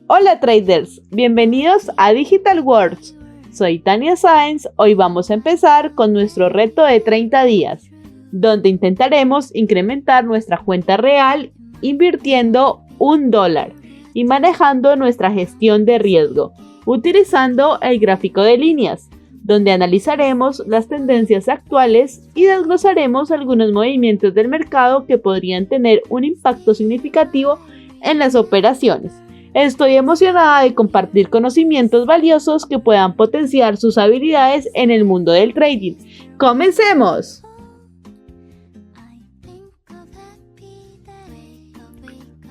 Hola traders, bienvenidos a Digital Words. Soy Tania Sáenz. Hoy vamos a empezar con nuestro reto de 30 días, donde intentaremos incrementar nuestra cuenta real invirtiendo $1 y manejando nuestra gestión de riesgo, utilizando el gráfico de líneas, donde analizaremos las tendencias actuales y desglosaremos algunos movimientos del mercado que podrían tener un impacto significativo en las operaciones. Estoy emocionada de compartir conocimientos valiosos que puedan potenciar sus habilidades en el mundo del trading. ¡Comencemos!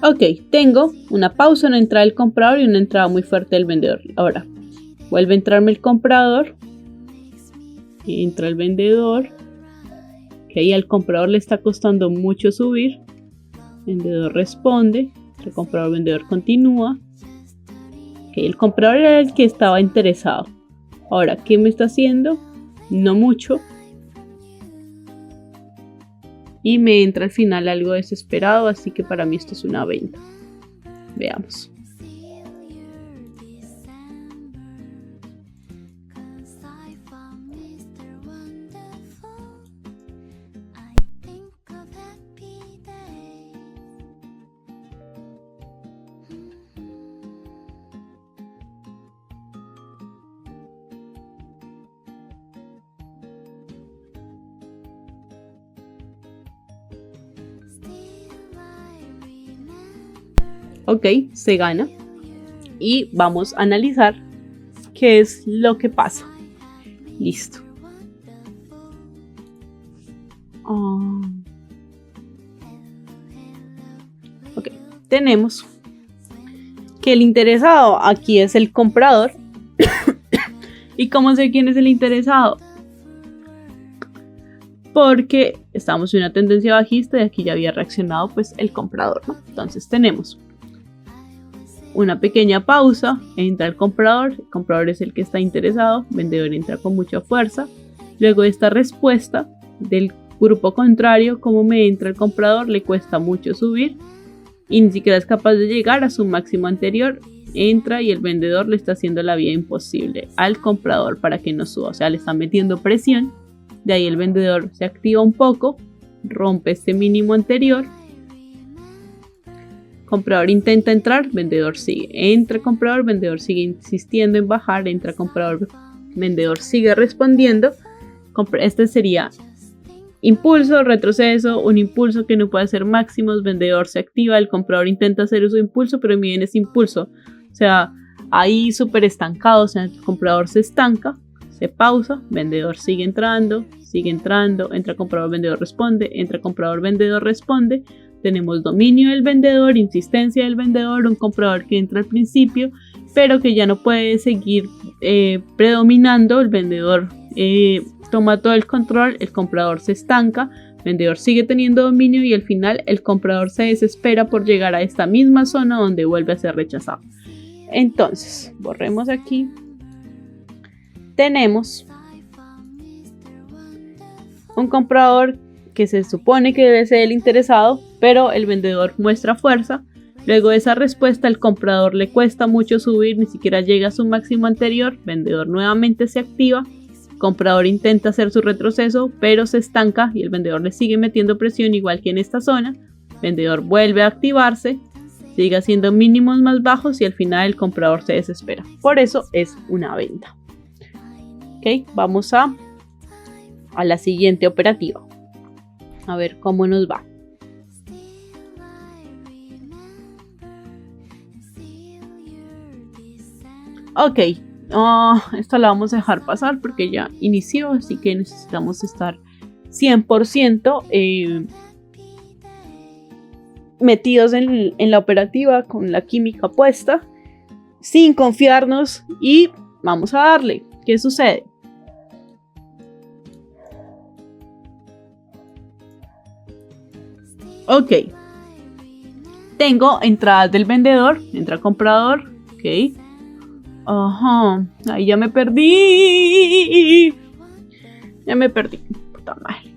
Ok, tengo una pausa en la entrada del comprador y una entrada muy fuerte del vendedor. Ahora, vuelve a entrarme el comprador. Entra el vendedor. Que ahí al comprador le está costando mucho subir. El vendedor responde. El comprador vendedor continúa. Okay, el comprador era el que estaba interesado. Ahora, ¿qué me está haciendo? No mucho. Y me entra al final algo desesperado, así que para mí esto es una venta. Veamos. Ok, se gana. Y vamos a analizar qué es lo que pasa. Listo. Ok, tenemos que el interesado aquí es el comprador. ¿Y cómo sé quién es el interesado? Porque estamos en una tendencia bajista y aquí ya había reaccionado pues el comprador, ¿no? Entonces tenemos una pequeña pausa, entra el comprador es el que está interesado, vendedor entra con mucha fuerza, luego esta respuesta del grupo contrario, como me entra el comprador, le cuesta mucho subir y ni siquiera es capaz de llegar a su máximo anterior, entra y el vendedor le está haciendo la vida imposible al comprador para que no suba, o sea, le está metiendo presión, de ahí el vendedor se activa un poco, rompe este mínimo anterior. Comprador intenta entrar, vendedor sigue. Entra comprador, vendedor sigue insistiendo en bajar. Entra comprador, vendedor sigue respondiendo. Este sería impulso, retroceso, un impulso que no puede ser máximos. Vendedor se activa, el comprador intenta hacer su impulso, pero miren ese impulso. O sea, ahí súper estancado. O sea, el comprador se estanca, se pausa, vendedor sigue entrando, entra comprador, vendedor responde, entra comprador, vendedor responde. Tenemos dominio del vendedor, insistencia del vendedor, un comprador que entra al principio, pero que ya no puede seguir predominando. El vendedor toma todo el control, el comprador se estanca, el vendedor sigue teniendo dominio y al final el comprador se desespera por llegar a esta misma zona donde vuelve a ser rechazado. Entonces, borremos aquí. Tenemos un comprador que se supone que debe ser el interesado, pero el vendedor muestra fuerza. Luego de esa respuesta, el comprador le cuesta mucho subir, ni siquiera llega a su máximo anterior. Vendedor nuevamente se activa. Comprador intenta hacer su retroceso, pero se estanca y el vendedor le sigue metiendo presión, igual que en esta zona. Vendedor vuelve a activarse, sigue haciendo mínimos más bajos y al final el comprador se desespera. Por eso es una venta. Ok, vamos a la siguiente operativa. A ver cómo nos va. Ok, esto la vamos a dejar pasar porque ya inició, así que necesitamos estar 100% metidos en la operativa, con la química puesta, sin confiarnos y vamos a darle. ¿Qué sucede? Ok, tengo entradas del vendedor, entra comprador, ok. Ajá, ahí ya me perdí. Puta madre.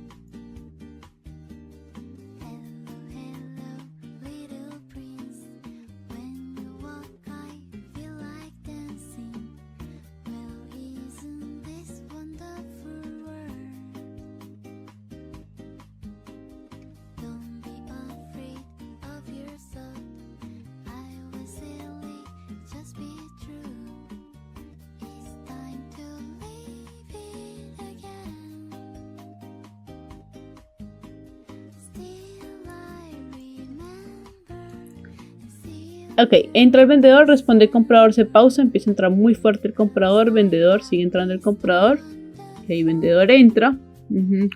Ok, entra el vendedor, responde el comprador, se pausa, empieza a entrar muy fuerte el comprador, vendedor, sigue entrando el comprador. Ok, vendedor entra,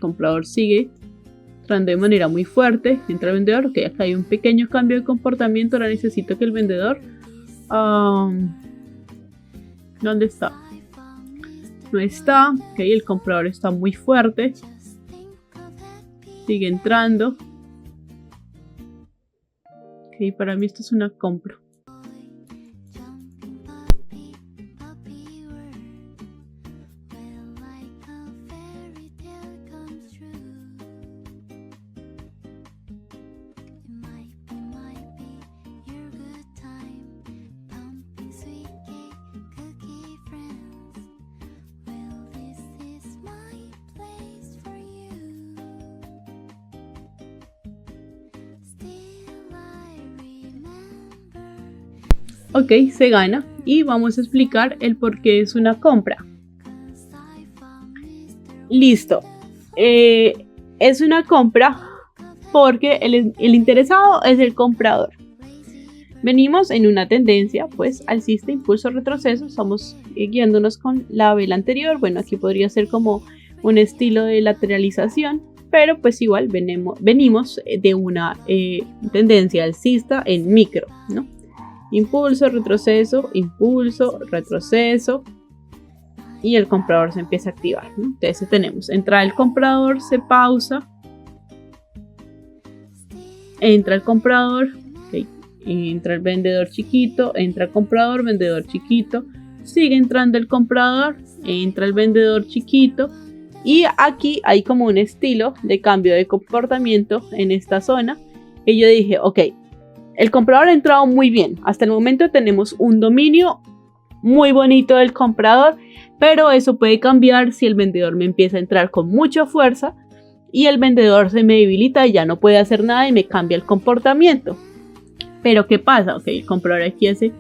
comprador sigue entrando de manera muy fuerte, entra el vendedor. Ok, acá hay un pequeño cambio de comportamiento, ahora necesito que el vendedor... ¿dónde está? No está, ok, el comprador está muy fuerte, sigue entrando. Ok, para mí esto es una compra. Ok, se gana y vamos a explicar el por qué es una compra. Listo. Es una compra porque el interesado es el comprador. Venimos en una tendencia pues alcista, impulso, retroceso. Estamos guiándonos con la vela anterior. Bueno, aquí podría ser como un estilo de lateralización, pero pues igual venimos de una tendencia alcista en micro, ¿no? Impulso, retroceso, y el comprador se empieza a activar, ¿no? Entonces tenemos, entra el comprador, se pausa, entra el comprador, okay, entra el vendedor chiquito, entra el comprador, vendedor chiquito, sigue entrando el comprador, entra el vendedor chiquito, y aquí hay como un estilo de cambio de comportamiento en esta zona, y yo dije, ok, el comprador ha entrado muy bien. Hasta el momento tenemos un dominio muy bonito del comprador, pero eso puede cambiar si el vendedor me empieza a entrar con mucha fuerza y el vendedor se me debilita y ya no puede hacer nada y me cambia el comportamiento. Pero ¿qué pasa? Ok, el comprador aquí hace...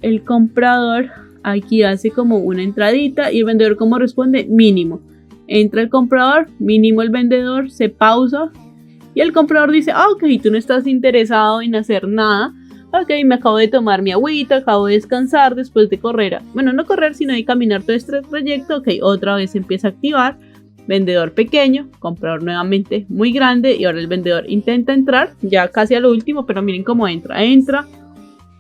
El comprador aquí hace como una entradita y el vendedor como responde mínimo. Entra el comprador, mínimo el vendedor, se pausa. Y el comprador dice, ok, tú no estás interesado en hacer nada. Ok, me acabo de tomar mi agüita, acabo de descansar después de correr. Bueno, no correr, sino de caminar todo este trayecto. Ok, otra vez empieza a activar. Vendedor pequeño, comprador nuevamente muy grande. Y ahora el vendedor intenta entrar, ya casi a lo último, pero miren cómo entra. Entra,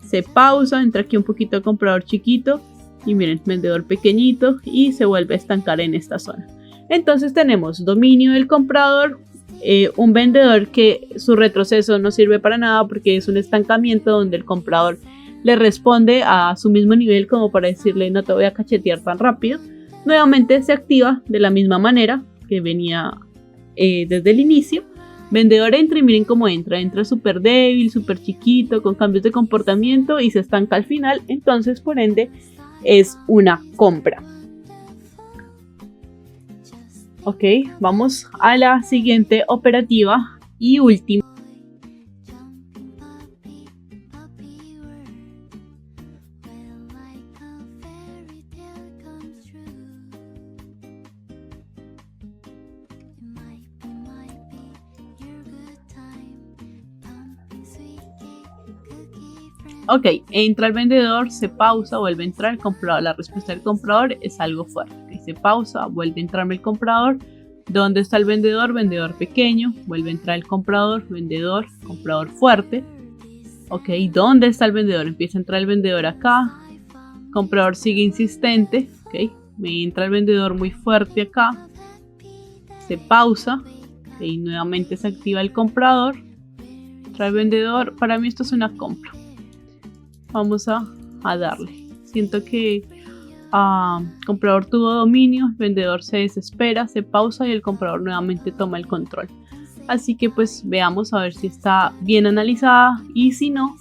se pausa, entra aquí un poquito el comprador chiquito. Y miren, vendedor pequeñito y se vuelve a estancar en esta zona. Entonces tenemos dominio del comprador. Un vendedor que su retroceso no sirve para nada porque es un estancamiento donde el comprador le responde a su mismo nivel como para decirle no te voy a cachetear tan rápido. Nuevamente se activa de la misma manera que venía desde el inicio. Vendedor entra y miren cómo entra súper débil, súper chiquito, con cambios de comportamiento y se estanca al final. Entonces por ende es una compra. Ok, vamos a la siguiente operativa y última. Ok, entra el vendedor, se pausa, vuelve a entrar el comprador. La respuesta del comprador es algo fuerte. Okay, se pausa, vuelve a entrarme el comprador. ¿Dónde está el vendedor? Vendedor pequeño. Vuelve a entrar el comprador, vendedor, comprador fuerte. Ok, ¿dónde está el vendedor? Empieza a entrar el vendedor acá. Comprador sigue insistente. Ok, me entra el vendedor muy fuerte acá. Se pausa. Ok, nuevamente se activa el comprador. Entra el vendedor. Para mí esto es una compra. Vamos a darle. Siento que comprador tuvo dominio, el vendedor se desespera, se pausa y el comprador nuevamente toma el control. Así que pues veamos a ver si está bien analizada y si no,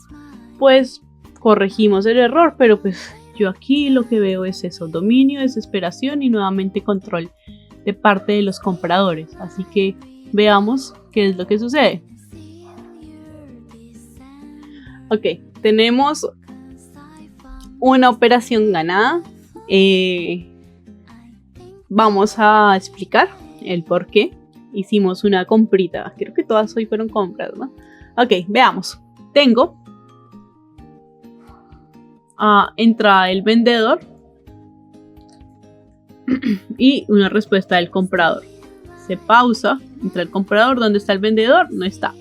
pues corregimos el error. Pero pues yo aquí lo que veo es eso, dominio, desesperación y nuevamente control de parte de los compradores. Así que veamos qué es lo que sucede. Ok, tenemos una operación ganada. Vamos a explicar el por qué hicimos una comprita. Creo que todas hoy fueron compras, ¿no? Ok, veamos. Tengo entrada del vendedor y una respuesta del comprador. Se pausa, entra el comprador, ¿dónde está el vendedor? No está.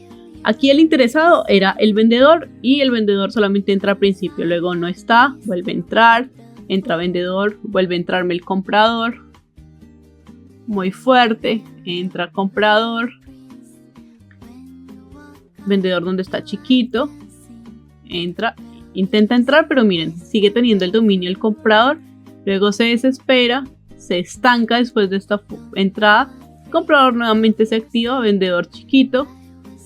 Aquí el interesado era el vendedor y el vendedor solamente entra al principio, luego no está, vuelve a entrar, entra vendedor, vuelve a entrarme el comprador, muy fuerte, entra comprador, vendedor donde está chiquito, entra, intenta entrar, pero miren, sigue teniendo el dominio el comprador, luego se desespera, se estanca después de esta entrada, comprador nuevamente se activa, vendedor chiquito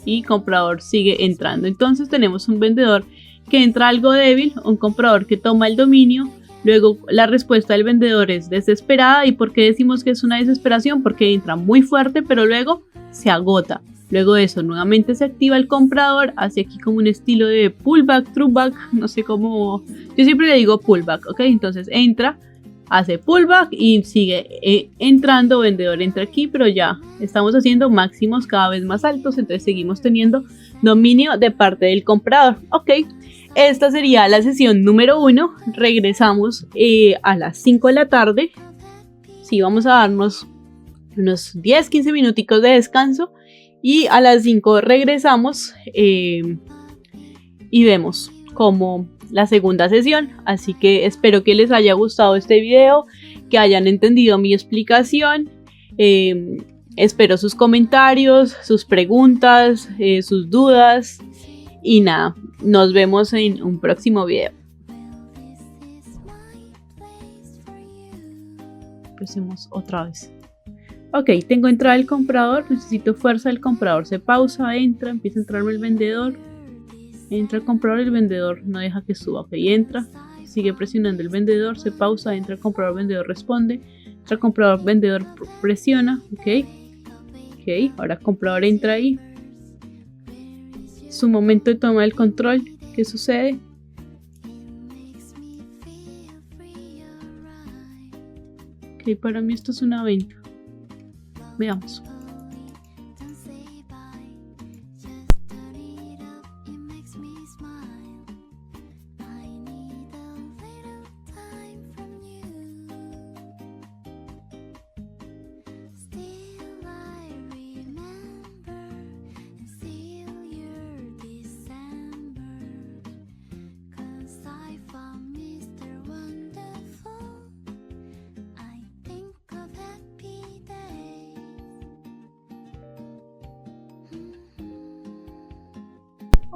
y comprador sigue entrando. Entonces tenemos un vendedor que entra algo débil, un comprador que toma el dominio. Luego la respuesta del vendedor es desesperada. ¿Y por qué decimos que es una desesperación? Porque entra muy fuerte, pero luego se agota. Luego de eso nuevamente se activa el comprador, hace aquí como un estilo de pullback, throwback, no sé cómo, yo siempre le digo pullback, ¿ok? Entonces entra, hace pullback y sigue entrando, vendedor entra aquí, pero ya estamos haciendo máximos cada vez más altos, entonces seguimos teniendo dominio de parte del comprador, ¿ok? Esta sería la sesión número 1, regresamos a las 5 de la tarde, sí, vamos a darnos unos 10-15 minuticos de descanso y a las 5 regresamos y vemos como la segunda sesión, así que espero que les haya gustado este video, que hayan entendido mi explicación, espero sus comentarios, sus preguntas, sus dudas y nada, nos vemos en un próximo video. Empecemos otra vez. Ok, tengo entrada del comprador, necesito fuerza del comprador, se pausa, entra, empieza a entrarme el vendedor. Entra el comprador y el vendedor no deja que suba. Ok, entra, sigue presionando el vendedor, se pausa, entra el comprador, vendedor responde. Entra el comprador, vendedor presiona. Ok, ahora el comprador entra ahí. Su momento de toma del control. ¿Qué sucede? Ok, para mí esto es una venta. Veamos.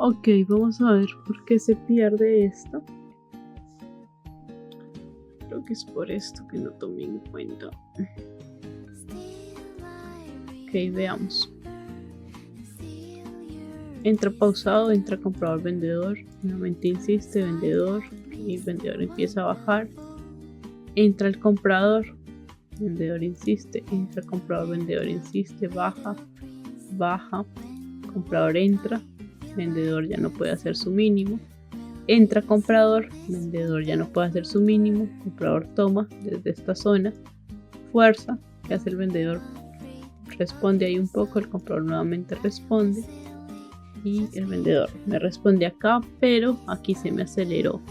Ok, vamos a ver por qué se pierde esto. Creo que es por esto que no tomé en cuenta. Ok, veamos. Entra pausado, entra comprador, vendedor. Nuevamente insiste, vendedor. Y vendedor empieza a bajar. Entra el comprador. Vendedor insiste. Entra comprador, vendedor insiste. Baja. Baja. Comprador entra. Vendedor ya no puede hacer su mínimo. Entra comprador. Vendedor ya no puede hacer su mínimo. Comprador toma desde esta zona. Fuerza. ¿Qué hace el vendedor? Responde ahí un poco. El comprador nuevamente responde. Y el vendedor me responde acá, pero aquí se me aceleró.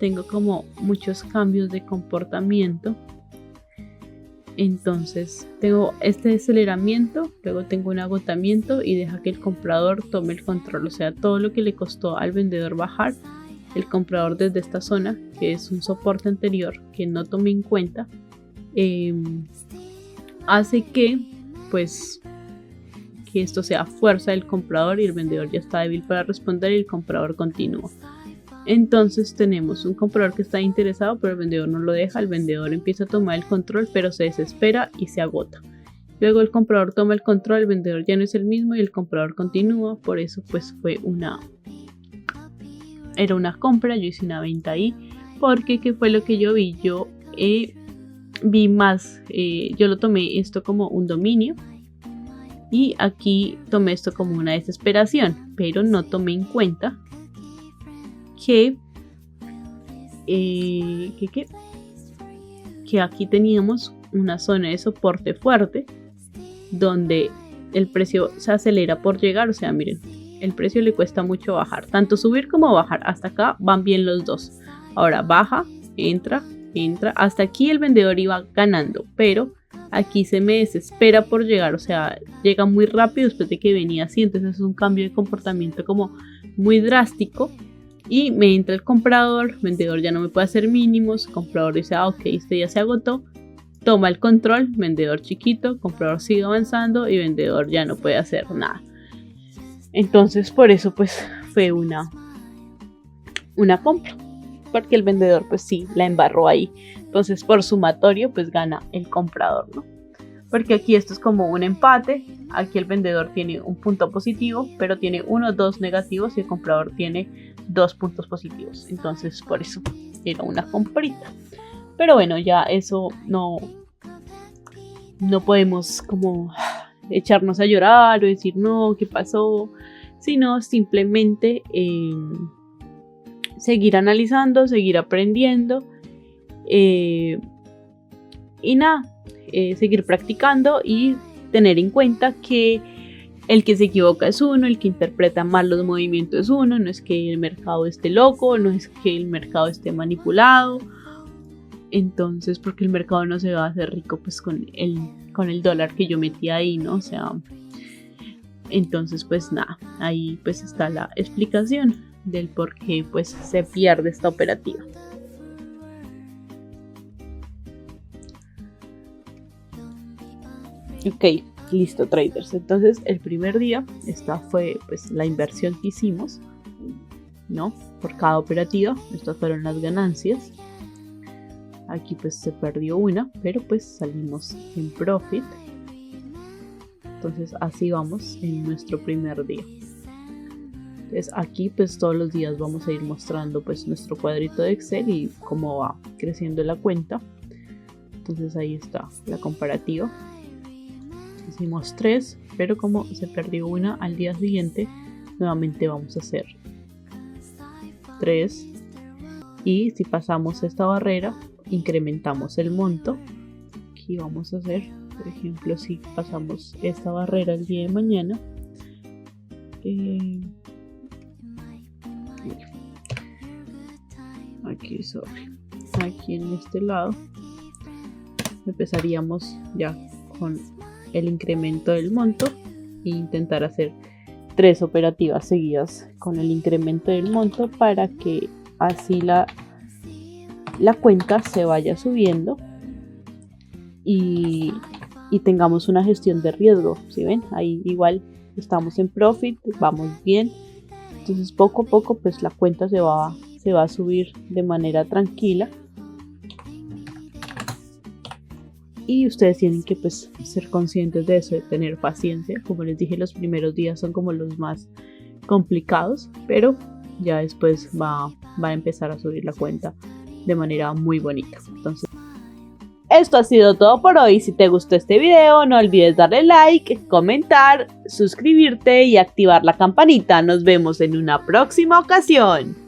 Tengo como muchos cambios de comportamiento. Entonces tengo este aceleramiento, luego tengo un agotamiento y deja que el comprador tome el control. O sea, todo lo que le costó al vendedor bajar, el comprador desde esta zona, que es un soporte anterior que no tomé en cuenta, hace que pues que esto sea fuerza del comprador y el vendedor ya está débil para responder y el comprador continúa. Entonces tenemos un comprador que está interesado, pero el vendedor no lo deja. El vendedor empieza a tomar el control, pero se desespera y se agota. Luego el comprador toma el control, el vendedor ya no es el mismo y el comprador continúa. Por eso pues era una compra. Yo hice una venta ahí porque ¿qué fue lo que yo vi? Yo vi más, yo lo tomé esto como un dominio y aquí tomé esto como una desesperación, pero no tomé en cuenta que aquí teníamos una zona de soporte fuerte donde el precio se acelera por llegar. O sea, miren, el precio le cuesta mucho bajar, tanto subir como bajar. Hasta acá van bien los dos, Ahora baja, entra, hasta aquí el vendedor iba ganando, pero aquí se me desespera por llegar, o sea, llega muy rápido después de que venía así, entonces es un cambio de comportamiento como muy drástico. Y me entra el comprador, vendedor ya no me puede hacer mínimos, comprador dice, ok, este ya se agotó, toma el control, vendedor chiquito, comprador sigue avanzando y vendedor ya no puede hacer nada. Entonces por eso pues fue una compra, porque el vendedor pues sí la embarró ahí. Entonces por sumatorio pues gana el comprador, ¿no? Porque aquí esto es como un empate, aquí el vendedor tiene un punto positivo, pero tiene 1, 2 negativos y el comprador tiene 2 puntos positivos. Entonces por eso era una comprita. Pero bueno, ya eso no podemos como echarnos a llorar o decir no, ¿qué pasó? Sino simplemente seguir analizando, seguir aprendiendo y nada, seguir practicando y tener en cuenta que el que se equivoca es uno, el que interpreta mal los movimientos es uno, no es que el mercado esté loco, no es que el mercado esté manipulado. Entonces, porque el mercado no se va a hacer rico pues con el dólar que yo metí ahí, ¿no? O sea, entonces pues nada, ahí pues está la explicación del por qué pues se pierde esta operativa. Ok, listo traders, entonces el primer día esta fue pues la inversión que hicimos, ¿no? Por cada operativa, estas fueron las ganancias. Aquí pues se perdió una, pero pues salimos en profit. Entonces así vamos en nuestro primer día. Entonces aquí pues todos los días vamos a ir mostrando pues nuestro cuadrito de Excel y cómo va creciendo la cuenta. Entonces ahí está la comparativa. Hicimos 3, pero como se perdió una al día siguiente, nuevamente vamos a hacer 3. Y si pasamos esta barrera, incrementamos el monto. Aquí vamos a hacer, por ejemplo, si pasamos esta barrera el día de mañana, aquí en este lado empezaríamos ya con el incremento del monto e intentar hacer 3 operativas seguidas con el incremento del monto para que así la cuenta se vaya subiendo y tengamos una gestión de riesgo. ¿Sí ven? Ahí igual estamos en profit, vamos bien. Entonces poco a poco pues la cuenta se va a subir de manera tranquila. Y ustedes tienen que pues ser conscientes de eso, de tener paciencia. Como les dije, los primeros días son como los más complicados, pero ya después va a empezar a subir la cuenta de manera muy bonita. Entonces, esto ha sido todo por hoy. Si te gustó este video, no olvides darle like, comentar, suscribirte y activar la campanita. Nos vemos en una próxima ocasión.